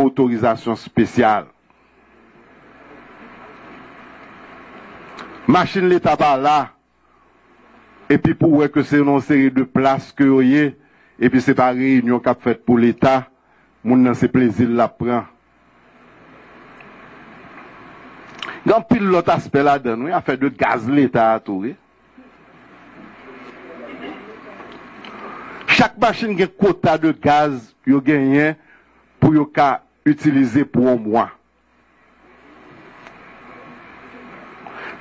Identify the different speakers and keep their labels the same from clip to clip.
Speaker 1: autorisation spéciale. Machine l'État par là, et puis pour voir que c'est une série de places que vous avez, et puis c'est pas réunion qu'a fait pour l'État, moun nan c'est plaisir la prend. Dans pile l'autre aspect là-dedans, oui, affaire de gaz l'État à tout. Chaque machine a un quota de gaz yo gagné pour yo ka utiliser pour un mois.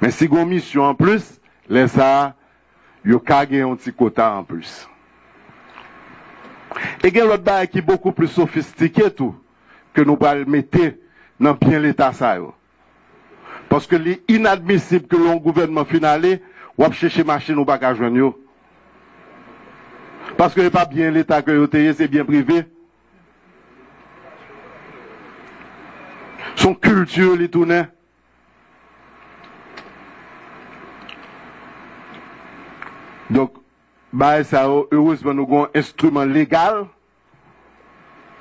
Speaker 1: Mais si vous avez une mission en plus, les ça, yo ka gagné un petit quota en plus. Et il y a l'autre bail qui est beaucoup plus sophistiqué tout, que nous allons mettre dans bien l'état ça. Parce que c'est inadmissible que le gouvernement finale, ou va chercher machine ou pas qu'à joindre. Parce que ce n'est pas bien l'état que vous avez, c'est bien privé. Son culture, les tourne. Donc, bah, ça, heureusement, nous avons un instrument légal,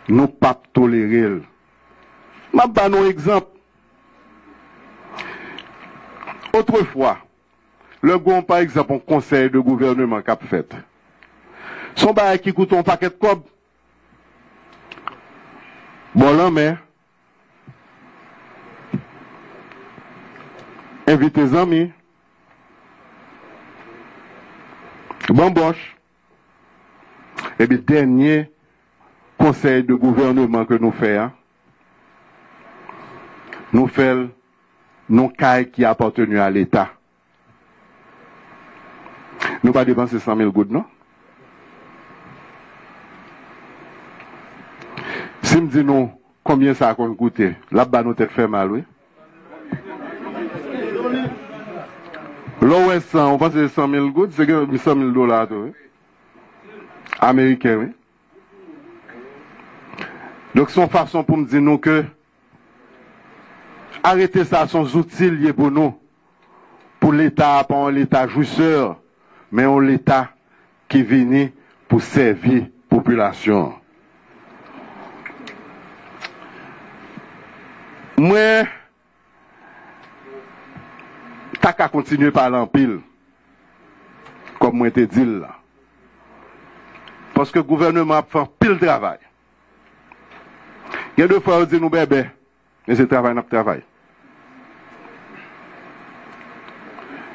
Speaker 1: nous pas tolérer. Je vais vous donner un exemple. Autrefois, le gouvernement, par exemple, un conseil de gouvernement qu'a fait. Son bail qui coûte un paquet de cob. Bon, là, mais, invitez les amis. Bamboche. Et bien, dernier conseil de gouvernement que nous faisons, nous faisons nos cailles qui appartenaient à l'État. Nous pas dépenser 100 000 gouttes, non? Si me dit nous, combien ça a coûté? Là-bas, nous tête fait mal, oui? L'OS, on pense que c'est 100 000 gouttes, c'est 100 000 $, oui? Américain, oui? Donc, c'est une façon pour me dire nous que arrêter ça, sont outils liés pour nous. Pour l'État, pas l'État jouisseur, mais un l'État qui vient pour servir la population. Moi, t'as qu'à continuer par l'empile, comme moi te dit là. Parce que le gouvernement fait pile travail. Il y a deux fois où dit nous bébé, mais c'est travail, notre travail.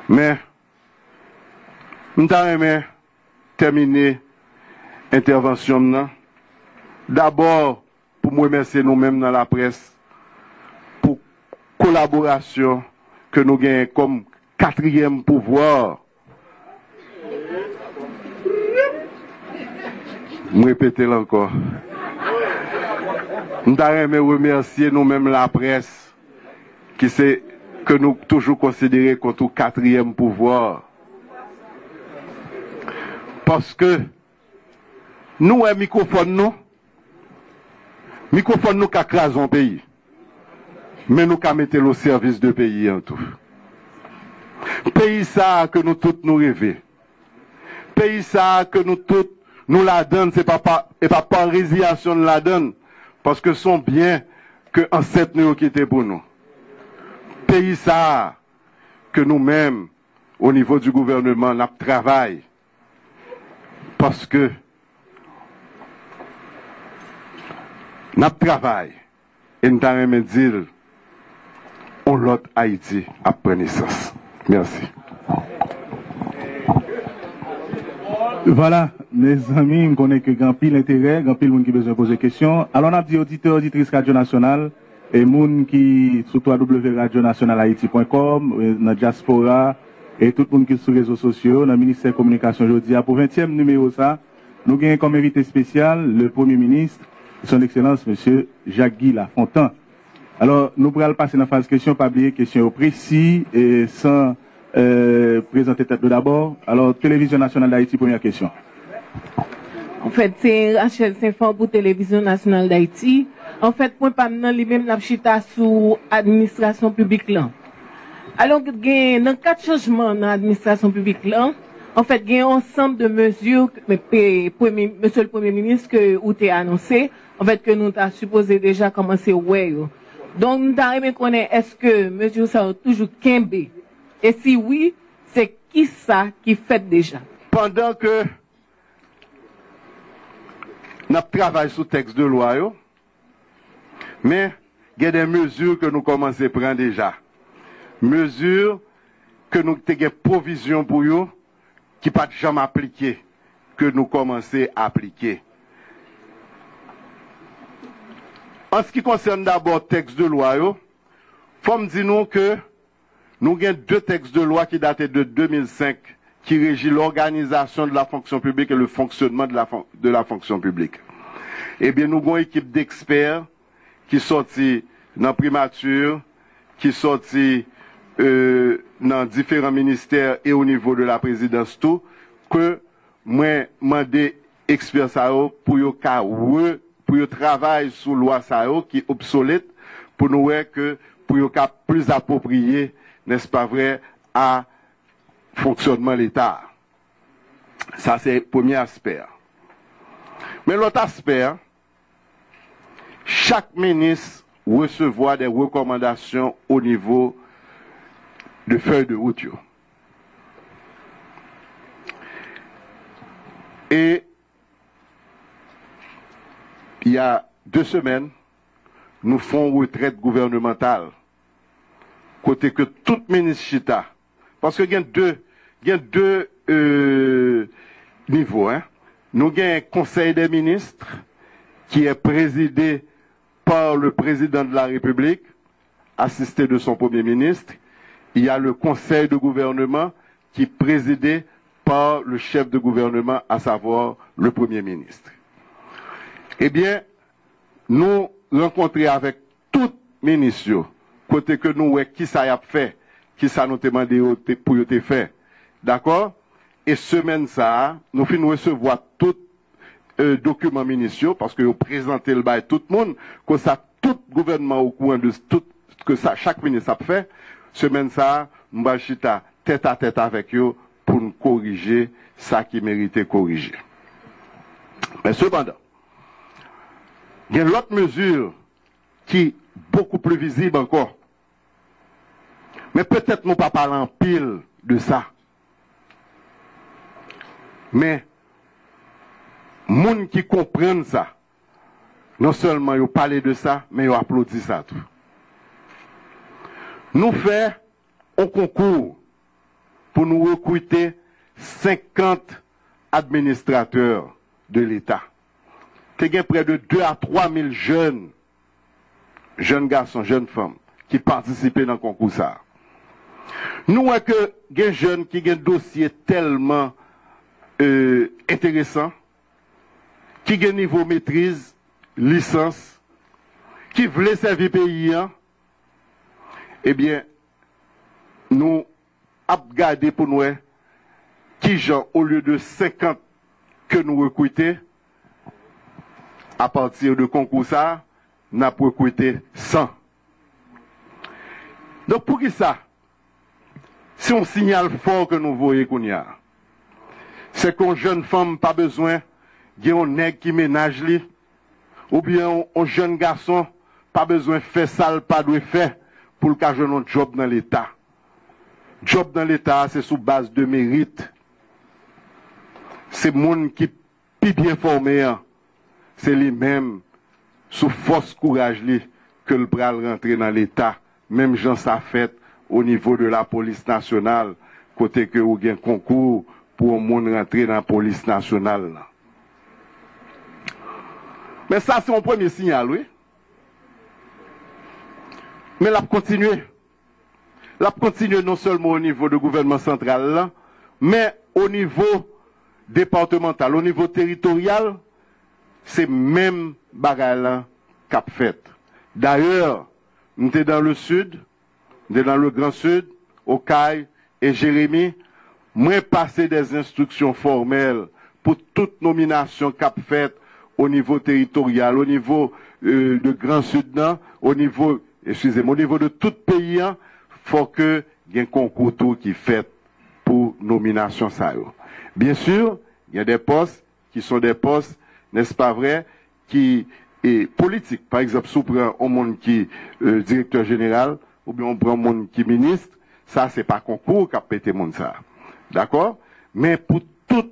Speaker 1: Mais, nous avons terminé l'intervention. D'abord, pour me remercier nous-mêmes dans la presse, pour la collaboration que nous gagnons comme quatrième pouvoir. Je répéter là encore. Nous avons remercier nous-mêmes la presse, qui c'est que nous toujours considérés comme le quatrième pouvoir. Parce que nous, un microphone, nous crasons un pays. Mais nous mettons au service de pays en tout. Pays ça que nous tous nous rêvons. Pays ça que nous tous nous la donnons, c'est pas par résiliation de la donne. Parce que son bien que ancêtres nous qui étaient pour nous. Pays ça que nous-mêmes, au niveau du gouvernement, nous travaillons. Parce que nous travaillons. Et nous avons dit, on l'autre Haïti après naissance. Merci.
Speaker 2: Voilà, mes amis, je connais que grand pile intérêt, grand pile monde qui besoin de poser des questions. Alors on a dit auditeurs, auditrices Radio Nationale, et monde qui sur www.radionationalhaiti.com, dans diaspora, et tout le monde qui est sur les réseaux sociaux, dans le ministère de la Communication aujourd'hui, pour 20e numéro ça, nous avons comme invité spécial le Premier ministre, son Excellence, M. Jacques-Guy Lafontaine. Alors, nous pourrons passer dans la phase question, pas oublier question précis et sans présenter tête d'abord. Alors, Télévision Nationale d'Haïti, première question.
Speaker 3: En fait, c'est Rachel Saint-Fort pour Télévision Nationale d'Haïti. En fait, pour pas maintenant, lui-même, la chita sous administration publique là. Alors, dans 4 changements dans l'administration publique là, En fait, il y a un ensemble de mesures, monsieur le Premier ministre, que vous avez annoncé, en fait, que nous avons supposé déjà commencer ouais. Donc, nous avons aimé connaître, est-ce que mesures sont toujours Kembe? Et si oui, c'est qui ça qui fait déjà?
Speaker 1: Pendant que nous travaillons sur le texte de loi, mais il y a des mesures que nous commençons à prendre déjà. Mesures que nous avons provision pour eux, qui ne pas jamais appliquées, que nous commençons à appliquer. En ce qui concerne d'abord le texte de loi, il faut me dire que nous avons 2 textes de loi qui datent de 2005, qui régissent l'organisation de la fonction publique et le fonctionnement de la fonction publique. Eh bien, nous avons une équipe d'experts qui sortit dans la primature, qui sortit dans différents ministères et au niveau de la présidence tout, que moi demandé experts pour travailler sur loi qui est obsolète, pour nous voir que pour plus approprié, n'est-ce pas vrai, à fonctionnement de l'État. Ça, c'est le premier aspect. Mais l'autre aspect, chaque ministre recevra des recommandations au niveau de feuilles de route. Et il y a 2 semaines, nous faisons une retraite gouvernementale. Côté que tout ministre chita. Parce que il y a deux niveaux. Hein. Nous avons un conseil des ministres qui est présidé par le président de la République, assisté de son premier ministre. Il y a le conseil de gouvernement qui est présidé par le chef de gouvernement, à savoir le premier ministre. Eh bien, nous rencontrons avec tout ministre, côté que nous, qui ça y a fait, qui ça nous demandé pour y faire. D'accord? Et semaine ça, nous finissons recevoir tout document ministériel, parce que vous présentez le bail tout le monde, que ça, tout gouvernement au courant de tout, que ça, chaque ministre a fait. Semaine ça, nous allons chita tête à tête avec eux pour nous corriger ça qui méritait corriger. Mais cependant, il y a l'autre mesure qui est beaucoup plus visible encore. Mais peut-être nous ne pas parler en pile de ça. Mais, les gens qui comprennent ça, non seulement ils parlent de ça, mais ils applaudissent ça tout. Nous faisons un concours pour nous recruter 50 administrateurs de l'État. Il y a près de 2 à 3 000 jeunes garçons, jeunes femmes, qui participent dans le concours. Nous voyons que des jeunes qui ont un dossier tellement intéressant, qui ont un niveau maîtrise, licence, qui veulent servir le pays, eh bien, nous avons gardé pour nous qui, genre, au lieu de 50 que nous recrutons, à partir de concours ça, nous avons recruté 100. Donc, pour qui ça? C'est un signal fort que nous voyons qu'on y a. C'est qu'une jeune femme pas besoin d'un nègre qui ménage lui, ou bien un jeune garçon pas besoin de faire ça, pas de faire pour le cas de un job dans l'État. Job dans l'État, c'est sous base de mérite. C'est monde qui est bien formé, c'est lui-même, sous force courage lui, que le bras rentrer dans l'État. Même gens ça fait au niveau de la police nationale, côté que vous avez un concours pour un monde rentrer dans la police nationale. Mais ça, c'est un premier signal, oui. Mais la continuer. La continuer non seulement au niveau du gouvernement central, là, mais au niveau départemental, au niveau territorial, c'est même bagarre qu'a fait. D'ailleurs, nous sommes dans le sud, nous sommes dans le Grand Sud, au Caille et Jérémy, moi passer des instructions formelles pour toute nomination qu'a faite au niveau territorial, au niveau de Grand Sud, au niveau, excusez-moi, au niveau de tout pays, faut que il y ait un concours qui fait pour nomination ça. Bien sûr, il y a des postes qui sont des postes, n'est-ce pas vrai, qui est politique. Par exemple, si on prend un monde qui est directeur général, ou bien on prend un monde qui est ministre, ça, c'est pas concours qu'a pété monde ça. D'accord? Mais pour tout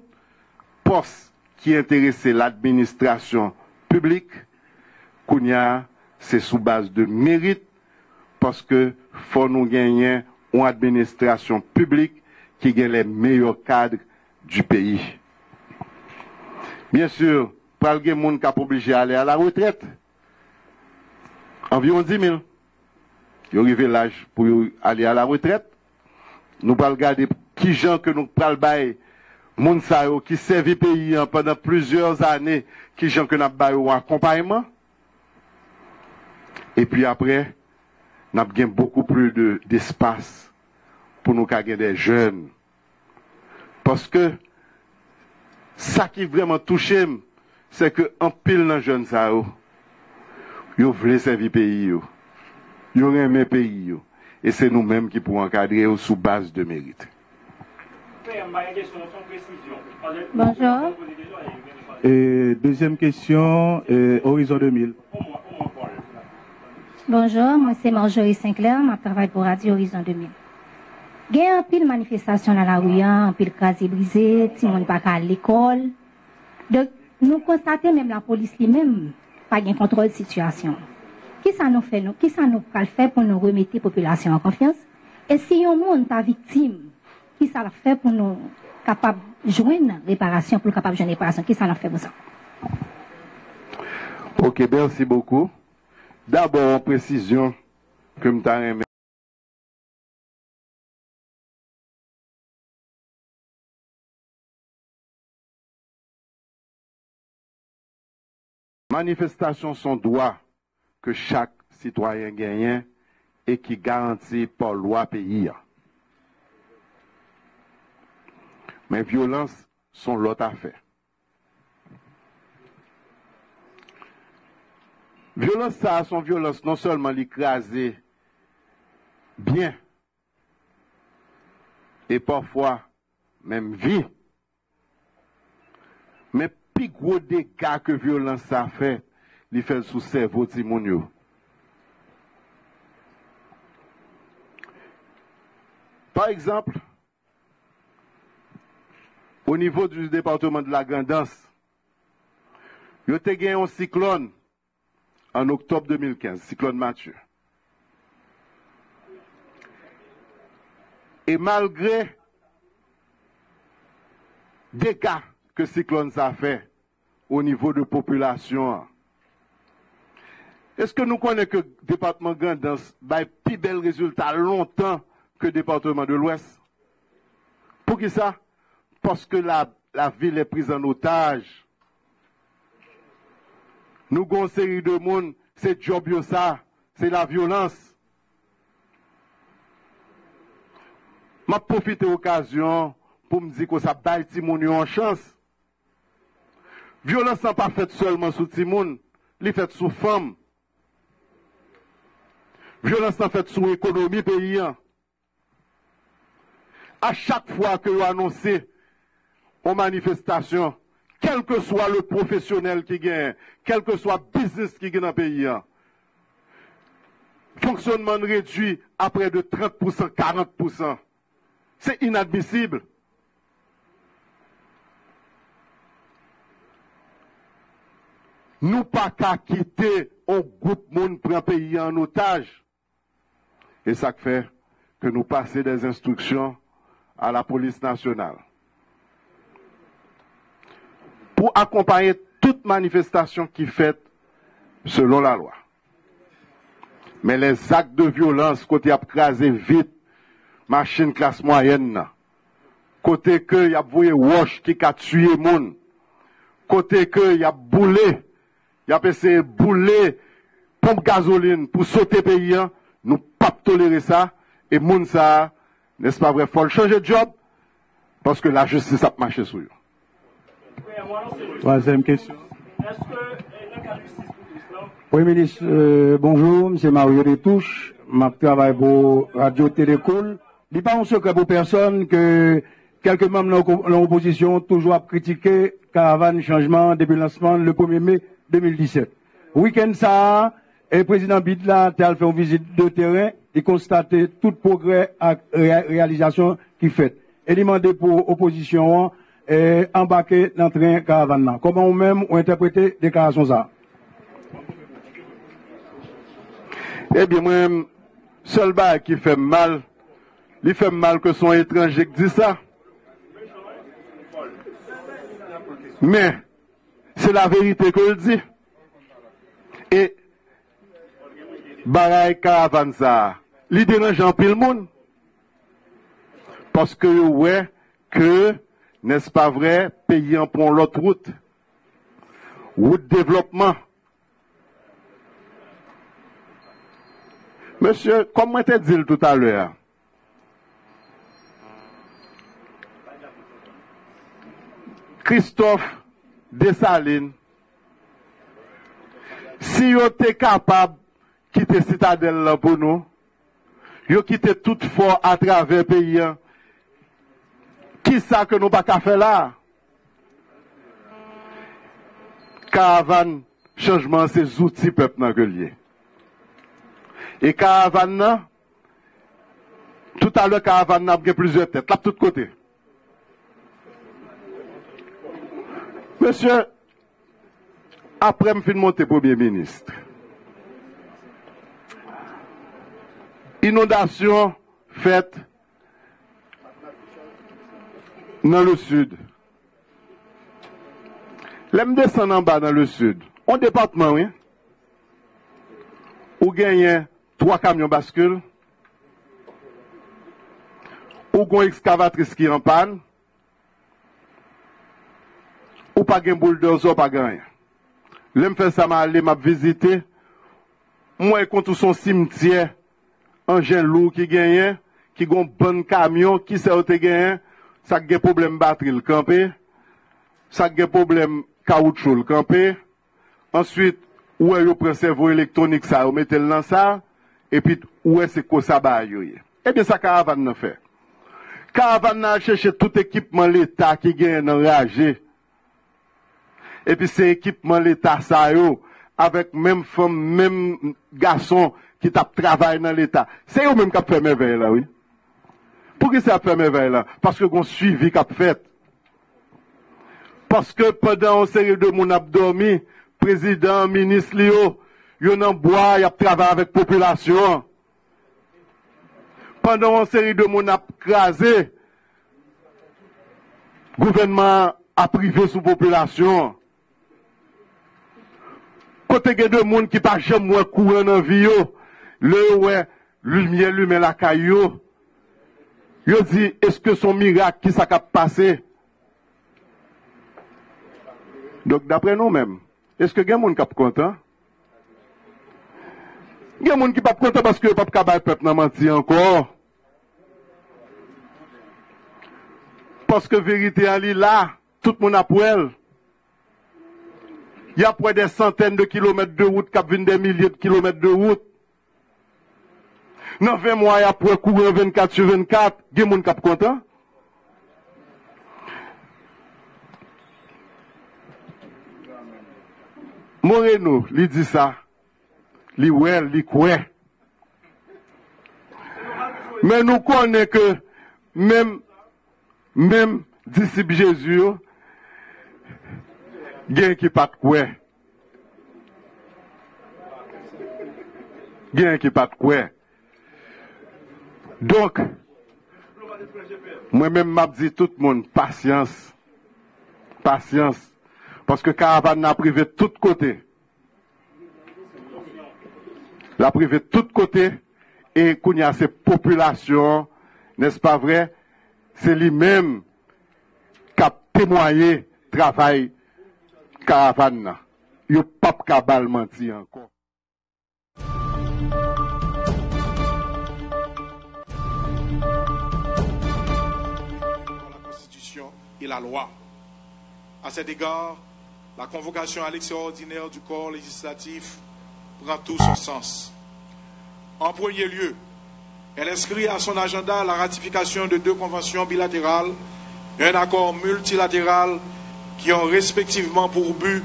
Speaker 1: poste qui intéresse l'administration publique, Kounia, c'est sous base de mérite, parce que faut nous gagner une administration publique qui gagne les meilleurs cadres du pays. Bien sûr, pas le monde qui a obligé à aller à la retraite. Environ 10 000. Ils arrivé l'âge pour aller à la retraite. Nous allons regarder qui gens que nous prenons bail, moun sa yo qui servi pays pendant plusieurs années, qui gens que nous avons un accompagnement. Et puis après, nous avons beaucoup plus d'espace pour nous gagner des jeunes. Parce que ça qui vraiment touche, c'est que en pile dans jeunes ça yo veulent servir pays yo. Yo aimé pays yo. Et c'est nous-mêmes qui pouvons encadrer sous base de mérite.
Speaker 4: Bonjour.
Speaker 2: Et deuxième question, Horizon 2000.
Speaker 4: Bonjour, moi c'est Marjorie Sinclair, je travaille pour Radio Horizon 2000. Il y a un pile manifestation dans la rue, un pile casier brisé, tout le monde pas à l'école. Donc, nous constatons même la police lui-même pas de contrôle de situation. Qui ça nous fait, qui ça nous fait pour nous remettre la population en confiance? Et si un monde est victime, qui ça le fait pour nous capables de joindre réparation, pour capable de joindre réparation? Qui ça nous fait pour ça?
Speaker 1: Ok, merci beaucoup. D'abord, en précision, que je t'ai manifestation sont droits que chaque citoyen gagne et qui garantit par loi pays. Mais violences sont l'autre affaire. Violence, ça, son violence, non seulement l'écraser bien, et parfois même vie, mais plus gros dégâts que violence ça fait, il fait sous cerveau Timounio. Par exemple, au niveau du département de la Grand'Anse, il y a eu un cyclone en octobre 2015, cyclone Mathieu. Et malgré dégâts que cyclone ça fait au niveau de population, est-ce que nous connaissons que le département Grand'Anse a plus bel résultat longtemps que le département de l'Ouest? Pour qui ça? Parce que la ville est prise en otage. Nous avons une série de monde, c'est job ça, c'est la violence. Je profite de l'occasion pour me dire que ça baille Timoun en chance. Violence n'est pas faite seulement sur Timoun, elle est faite sur femmes. Violence n'est faite sur l'économie paysan. À chaque fois que vous annoncez aux manifestations, quel que soit le professionnel qui gagne, quel que soit le business qui gagne dans le pays, fonctionnement réduit à près de 30%, 40%. C'est inadmissible. Nous pas qu'à quitter un groupe monde pour un pays en otage. Et ça fait que nous passons des instructions à la police nationale pour accompagner toute manifestation qui est faite selon la loi. Mais les actes de violence, côté a crasé vite, machine classe moyenne, côté que y a voué wash qui a tué moun, côté que y a boulé, y a essayé bouler pompe gasoline pour sauter pays, nous pas tolérer ça, et moun ça, n'est-ce pas vrai, faut changer de job, parce que la justice a marché sur eux.
Speaker 2: Troisième question.
Speaker 5: Oui, ministre, bonjour, M. Mario Retouche, je travaille pour Radio Télécole. Il n'est pas un secret pour personne que quelques membres de l'opposition toujours à critiquer caravane changement depuis le lancement le 1er mai 2017. Week-end ça, le président Bidla a fait une visite de terrain et constaté tout progrès et réalisation qui fait. Et demandé pour l'opposition embarquer dans le train caravane. Comment vous-même vous interprétez la déclaration ça?
Speaker 1: Eh bien, moi, seul bail qui fait mal, il fait mal que son étranger qui dit ça. Mais, c'est la vérité que je dis. Et, bagaille caravane ça, il dérange en pile le monde. Parce que, ouais, que, n'est-ce pas vrai, pays en prend l'autre route. Route développement. Monsieur, comme moi t'ai dit tout à l'heure, Christophe Dessalines, si vous êtes capable de quitter Citadelle là pour nous, vous quittez tout fort à travers le pays, qui ça que nous pas qu'à faire là? Caravane, changement, c'est outils peuple nan que lié. Et caravane, tout à l'heure, caravane a plusieurs têtes, là, de tous côtés. Monsieur, après, je suis monté Premier ministre. Inondation faite dans le sud. L'aime descendre en bas dans le sud. On département, oui. Ou gagne 3 camions bascule. Ou gon excavatrice qui en panne. Ou pas gen bulldozer, pas gagne. L'aime fait ça, m'a visité. Moi, contre son cimetière, engin lourd qui gagne, qui gon bon camion, qui sait où te gagne, ça gen problème batterie le campé, ça gen problème caoutchouc le campé. Ensuite, où est le prend cerveau électronique ça, ou mettez le dans ça, et puis où est c'est quoi ça ba yo. Eh bien ça caravane n'a fait. Caravane n'a cherché tout équipement l'État qui gagne enragé. Et puis c'est équipement l'État ça yo, avec même femme, même garçon qui t'a travaillé dans l'État. C'est eux même qui a fait merveille là, oui. Pourquoi ça a fait merveille là? Parce que qu'on suivi qu'a fait. Parce que pendant une série de mon abdomen, président, ministre, yon en bois, y a travaillé avec la population. Pendant une série de mon crasé, gouvernement a privé sous population. Côté de monde qui pas jamais courant dans vie yo, le ouais, lumière lumière la caillou. Yo dit est-ce que son miracle qui ça cap passé? Donc d'après nous-mêmes, est-ce que il y a des gens qui sont contents? Il y a des gens qui ne sont pas contents parce que le peuple n'a pas menti encore. Parce que la vérité est là, tout le monde a pour elle. Il y a près des centaines de kilomètres de route qui viennent des milliers de kilomètres de route. Dans 20 mois, il y a pour courir 24 sur 24. Il y a des gens qui sont contents. Moreno, il dit ça. Il ouais, il quoi. Mais nous connaissons que même disciple Jésus, il y a qui pas de quoi. Il y a qui pas de quoi. Donc, moi-même, m'a dit tout le monde, patience. Patience. Parce que caravane n'a privé de tous côtés. La privé de tous côtés. Et qu'on y a ces populations, n'est-ce pas vrai? C'est lui-même qui a témoigné travail caravane. Il n'y a pas de cabal menti encore.
Speaker 6: La Constitution et la loi. À cet égard, la convocation à l'extraordinaire du corps législatif prend tout son sens. En premier lieu, elle inscrit à son agenda la ratification de 2 conventions bilatérales et un accord multilatéral qui ont respectivement pour but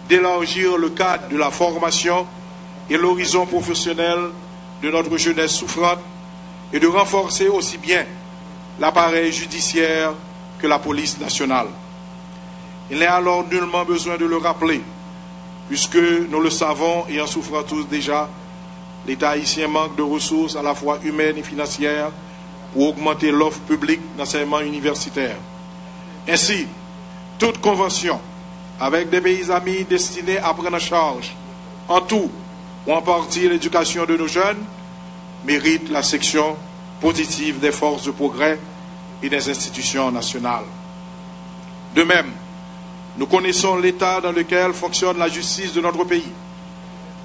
Speaker 6: d'élargir le cadre de la formation et l'horizon professionnel de notre jeunesse souffrante et de renforcer aussi bien l'appareil judiciaire que la police nationale. Il n'est alors nullement besoin de le rappeler, puisque nous le savons et en souffrant tous déjà, l'État haïtien manque de ressources à la fois humaines et financières pour augmenter l'offre publique d'enseignement universitaire. Ainsi, toute convention avec des pays amis destinés à prendre en charge en tout ou en partie l'éducation de nos jeunes mérite la section positive des forces de progrès et des institutions nationales. De même, nous connaissons l'état dans lequel fonctionne la justice de notre pays,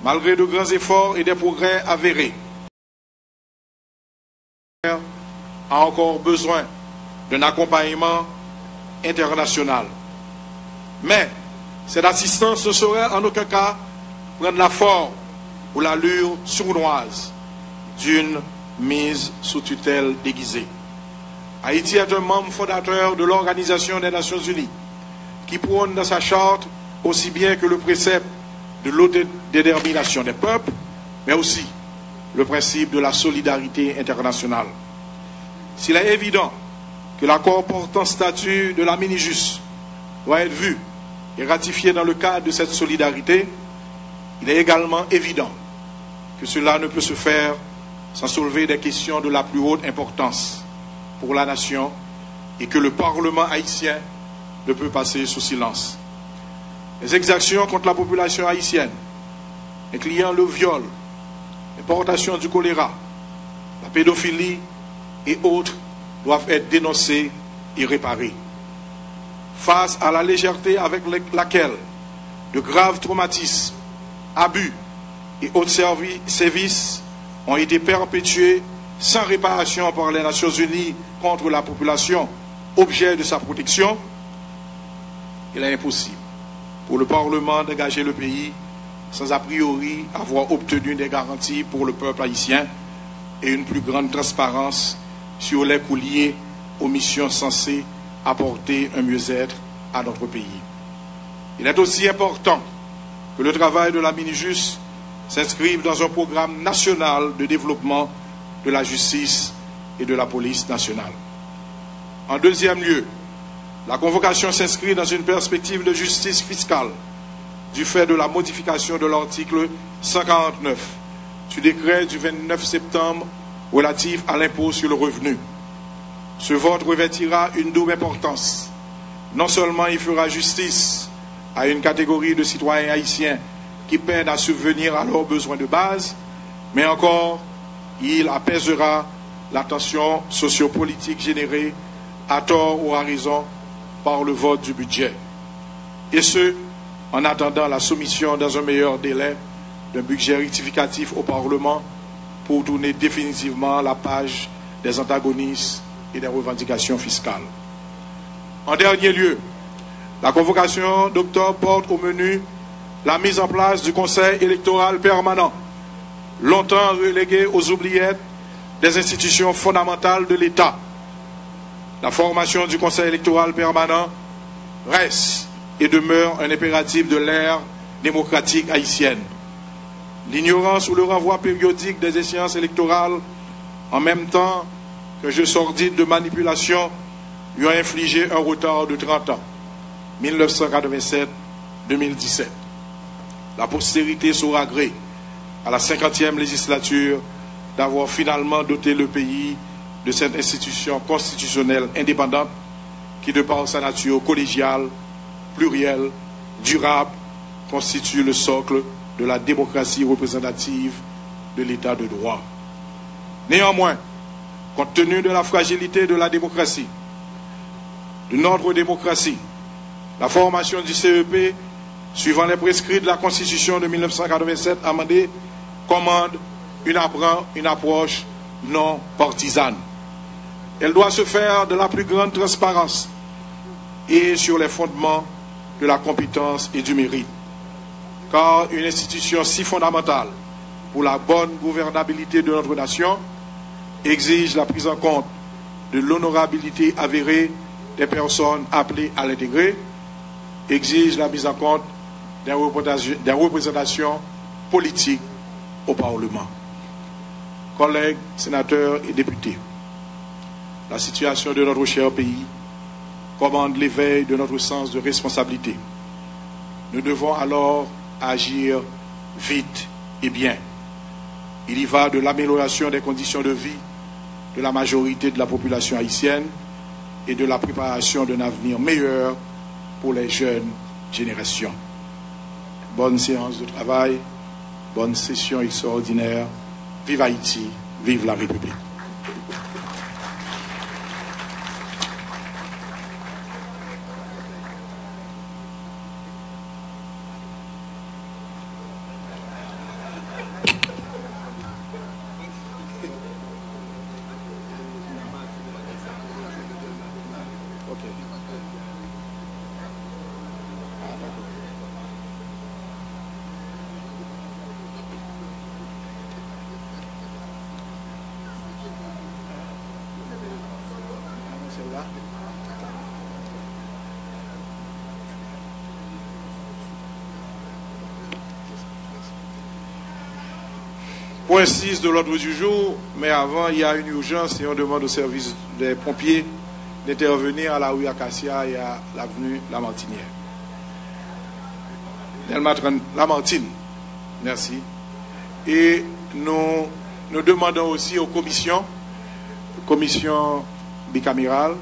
Speaker 6: malgré de grands efforts et des progrès avérés. A encore besoin d'un accompagnement international. Mais cette assistance ne saurait en aucun cas prendre la forme ou l'allure sournoise d'une mise sous tutelle déguisée. Haïti est un membre fondateur de l'Organisation des Nations Unies qui prône dans sa charte aussi bien que le précepte de l'autodétermination des peuples, mais aussi le principe de la solidarité internationale. S'il est évident que l'accord portant statut de la mini-jus doit être vu et ratifié dans le cadre de cette solidarité, il est également évident que cela ne peut se faire sans soulever des questions de la plus haute importance pour la nation et que le Parlement haïtien ne peut passer sous silence. Les exactions contre la population haïtienne, incluant le viol, l'importation du choléra, la pédophilie et autres, doivent être dénoncées et réparées. Face à la légèreté avec laquelle de graves traumatismes, abus et autres sévices ont été perpétués sans réparation par les Nations Unies contre la population objet de sa protection, il est impossible pour le Parlement d'engager le pays sans a priori avoir obtenu des garanties pour le peuple haïtien et une plus grande transparence sur les coûts liés aux missions censées apporter un mieux-être à notre pays. Il est aussi important que le travail de la mini-jus s'inscrive dans un programme national de développement de la justice et de la police nationale. En deuxième lieu, la convocation s'inscrit dans une perspective de justice fiscale du fait de la modification de l'article 149 du décret du 29 septembre relatif à l'impôt sur le revenu. Ce vote revêtira une double importance. Non seulement il fera justice à une catégorie de citoyens haïtiens qui peinent à subvenir à leurs besoins de base, mais encore, il apaisera la tension sociopolitique générée à tort ou à raison par le vote du budget. Et ce, en attendant la soumission dans un meilleur délai d'un budget rectificatif au Parlement pour tourner définitivement la page des antagonismes et des revendications fiscales. En dernier lieu, la convocation d'octobre porte au menu la mise en place du Conseil électoral permanent, longtemps relégué aux oubliettes des institutions fondamentales de l'État. La formation du Conseil électoral permanent reste et demeure un impératif de l'ère démocratique haïtienne. L'ignorance ou le renvoi périodique des échéances électorales, en même temps qu'un jeu sordide de manipulation, lui a infligé un retard de 30 ans, 1987-2017. La postérité saura gré à la 50e législature d'avoir finalement doté le pays de cette institution constitutionnelle indépendante qui, de par sa nature collégiale, plurielle, durable, constitue le socle de la démocratie représentative de l'État de droit. Néanmoins, compte tenu de la fragilité de la démocratie, de notre démocratie, la formation du CEP, suivant les prescrits de la Constitution de 1987 amendée, commande une approche non partisane. Elle doit se faire de la plus grande transparence et sur les fondements de la compétence et du mérite. Car une institution si fondamentale pour la bonne gouvernabilité de notre nation exige la prise en compte de l'honorabilité avérée des personnes appelées à l'intégrer exige la mise en compte des représentations politiques au Parlement. Collègues, sénateurs et députés, la situation de notre cher pays commande l'éveil de notre sens de responsabilité. Nous devons alors agir vite et bien. Il y va de l'amélioration des conditions de vie de la majorité de la population haïtienne et de la préparation d'un avenir meilleur pour les jeunes générations. Bonne séance de travail, bonne session extraordinaire. Vive Haïti, vive la République. Point 6 de l'ordre du jour, mais avant, il y a une urgence et on demande au service des pompiers d'intervenir à la rue Acacia et à l'avenue Lamartinière. Lamartine, merci. Et nous demandons aussi aux commissions bicamérales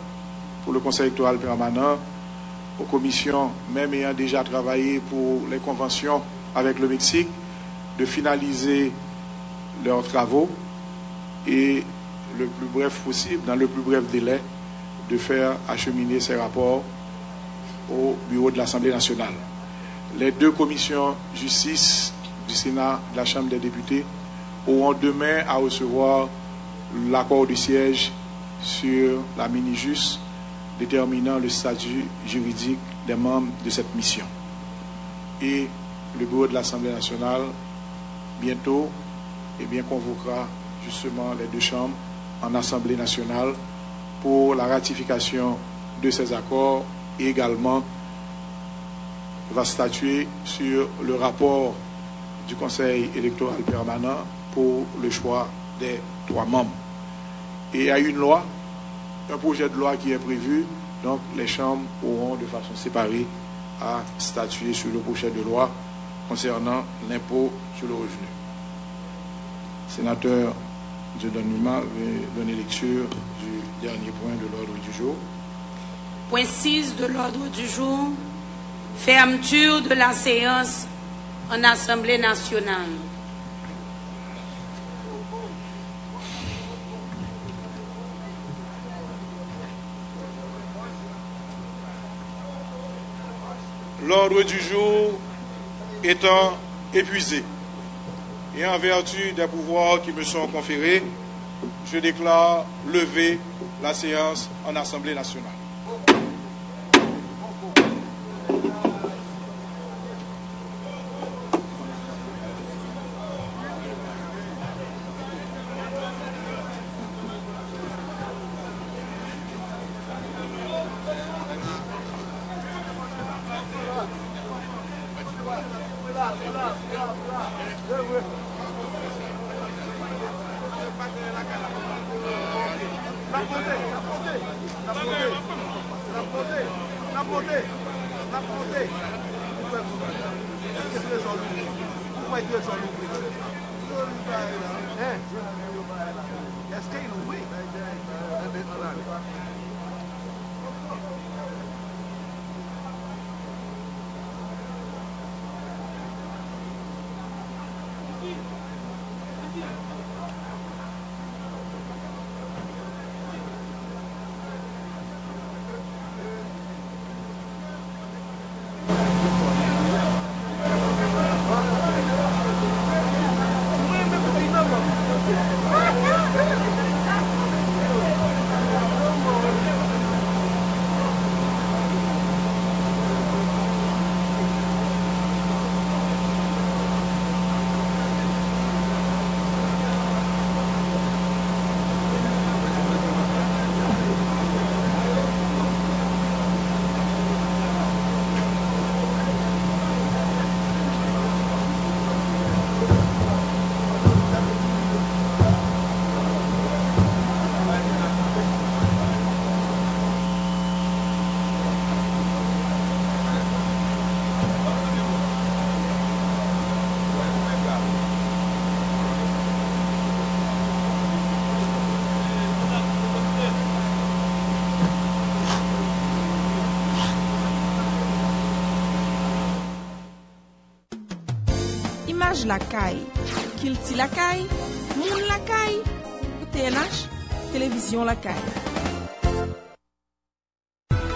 Speaker 6: pour le Conseil électoral permanent, aux commissions même ayant déjà travaillé pour les conventions avec le Mexique, de finaliser leurs travaux et le plus bref possible, dans le plus bref délai, de faire acheminer ces rapports au bureau de l'Assemblée nationale. Les deux commissions justice du Sénat, de la Chambre des députés, auront demain à recevoir l'accord de siège sur la mini-jus déterminant le statut juridique des membres de cette mission. Et le bureau de l'Assemblée nationale, bientôt, convoquera justement les deux chambres en Assemblée nationale pour la ratification de ces accords et également va statuer sur le rapport du Conseil électoral permanent pour le choix des 3 membres. Et il y a une loi, un projet de loi qui est prévu, donc les chambres auront de façon séparée à statuer sur le projet de loi concernant l'impôt sur le revenu. Sénateur Dieudonné Numa va donner lecture du dernier point de l'ordre du jour.
Speaker 7: Point 6 de l'ordre du jour, fermeture de la séance en Assemblée nationale.
Speaker 6: L'ordre du jour étant épuisé et en vertu des pouvoirs qui me sont conférés, je déclare levée la séance en Assemblée nationale.
Speaker 8: la caille. Kilti la caille, moun la caille. TNH, télévision la caille.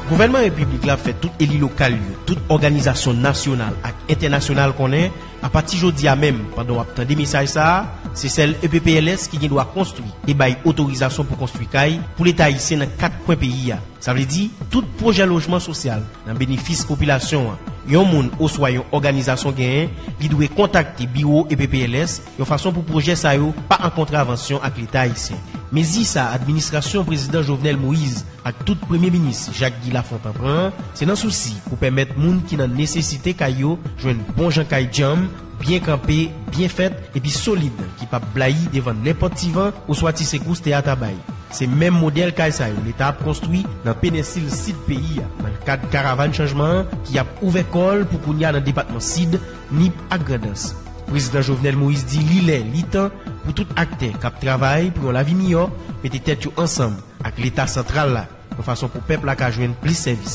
Speaker 9: Gouvernement république l'a fait toute élit locale, toute organisation nationale et internationale qu'on est, à partir d'aujourd'hui même, pendant que des messages ça, c'est celle EPPLS qui doit construire et bail autorisation pour construire caille pour l'État haïtien dans 4 points pays. Ça veut dire tout projet logement social dans bénéfice population. Yon moun ou soit yon organisation gagne, il doit contacter bureau EPPLS de façon pour projet ça yo pas en contravention avec l'État haïtien. Mais si ça administration président Jovenel Moïse avec tout premier ministre Jacques-Guy Lafontaine prend, c'est dans souci pour permettre moun qui nan nécessité kayo joindre bon Jean Kay Jam bien campé, bien fait et puis solide qui pas blayi devant n'importe qui vent ou soit ti secousse théâtre bail. C'est même modèle kay ça l'État a construit dans péninsule sud pays dans le cadre caravane changement qui a ouvert col pour qu'on y a dans département sud ni à Grandance. Président Jovenel Moïse dit li temps pour tout acteur qui travaille pour la vie meilleure mettre tête ensemble avec l'État central là de façon pour peuple la ka joindre plus service.